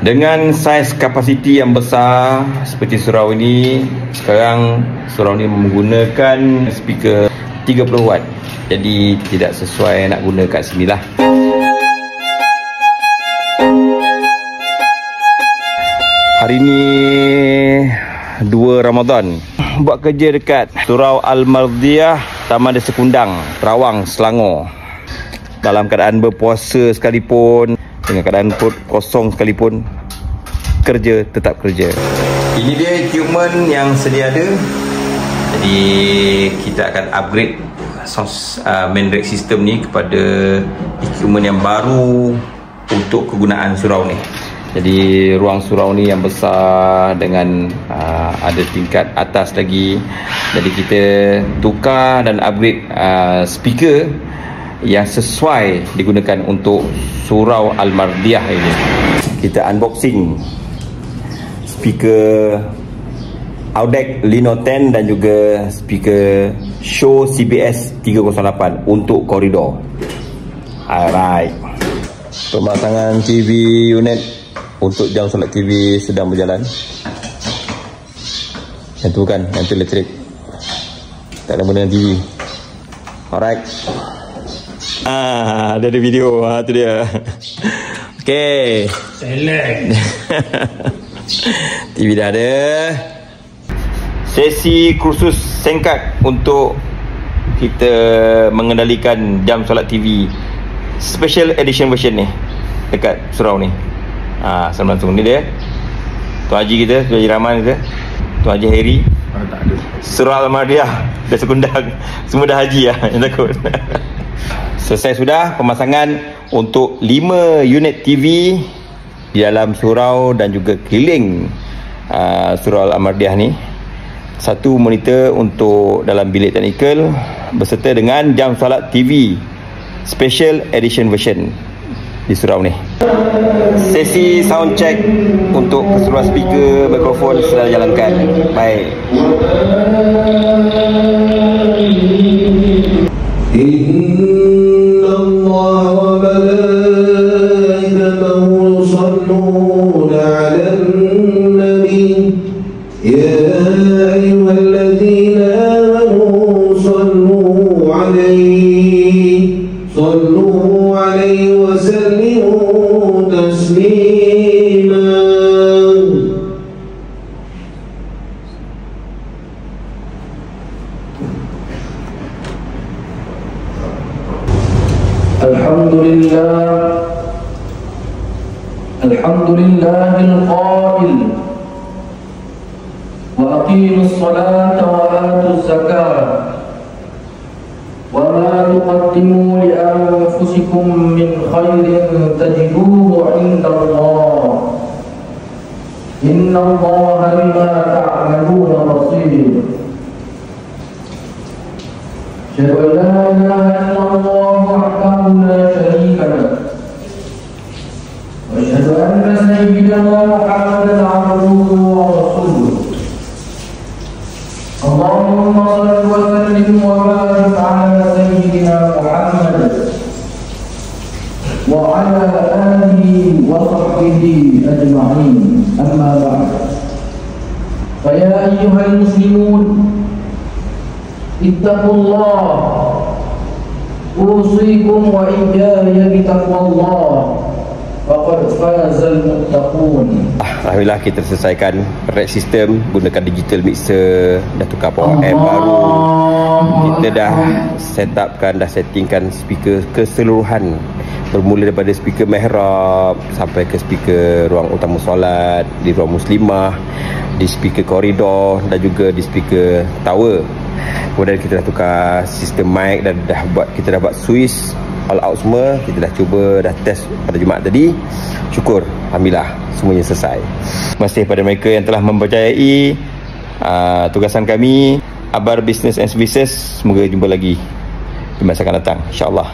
Dengan saiz kapasiti yang besar seperti surau ini, sekarang surau ini menggunakan speaker 30 watt. Jadi tidak sesuai nak guna kat sini lah. Hari ini 2 Ramadan. Buat kerja dekat Surau Al-Mardiah, Taman Desa Kundang, Terawang, Selangor. Dalam keadaan berpuasa sekalipun, dengan keadaan perut kosong sekalipun, kerja tetap kerja. Ini dia equipment yang sedia ada. Jadi kita akan upgrade main rack system ni kepada equipment yang baru untuk kegunaan surau ni. Jadi ruang surau ni yang besar dengan ada tingkat atas lagi. Jadi kita tukar dan upgrade speaker yang sesuai digunakan untuk Surau Al-Mardiah ini. Kita unboxing speaker Audec Lino 10 dan juga speaker Shure CBS 308 untuk koridor. Alright. Pemasangan TV unit untuk jam solat TV sedang berjalan. Yang tu bukan, yang tu elektrik. Tak ada benda dengan TV. Alright. Dia ada video. Tu dia. Okay. Select. TV dah ada. Sesi kursus singkat untuk kita mengendalikan jam solat TV special edition version ni dekat surau ni. Sama langsung ni dia Tuan Haji kita, Tuan Haji Rahman kita, Tuan Haji Heri. Tak ada. Surau Al-Mardiah Desa Kundang. Semua dah haji lah, yang takut. Selesai sudah pemasangan untuk 5 unit TV di dalam surau dan juga keliling Surau Al-Mardiah ni. 1 monitor untuk dalam bilik teknikal berserta dengan jam solat TV special edition version di surau ni. Sesi sound check untuk keseluruhan speaker, mikrofon sedang dijalankan. Baik. Inna Allah wa malaikatahu yusalluna 'alan nabi ya ayyuhalladzina amanu sallu 'alaihi wa sallimu taslima. Alhamdulillahil qail wa aqimus salata wa atuz zakata wa ma tuqaddimu li anfusikum min khairin tajiduhu 'inda Allah inna Allaha bima ta'maluna basir. Asyhadu an la ilaha illallah wahdahu la syarika lahu wa asyhadu anna sayyidana Muhammadan 'abduhu wa rasuluhu. Allahumma shalli wa sallim wa barik 'ala sayyidina Muhammad wa 'ala alihi wa sahbihi ajma'in. Amma ba'd. Fa ya ayyuhal muslimun ittaqullah usikum wa iyaya bitaqwallah faqad fazal muttaqun. Alhamdulillah kita selesaikan rack system, gunakan digital mixer, dah tukar power amp baru. Kita dah set upkan, dah settingkan speaker keseluruhan, bermula daripada speaker mihrab sampai ke speaker ruang utama solat, di ruang muslimah, di speaker koridor dan juga di speaker tower. Kemudian kita dah tukar sistem mic dan kita dah buat switch all out semua. Kita dah cuba, dah test pada Jumaat tadi. Syukur, alhamdulillah semuanya selesai. Terima kasih kepada mereka yang telah mempercayai tugasan kami. Abar Business and Services. Semoga jumpa lagi di masa akan datang, insya-Allah.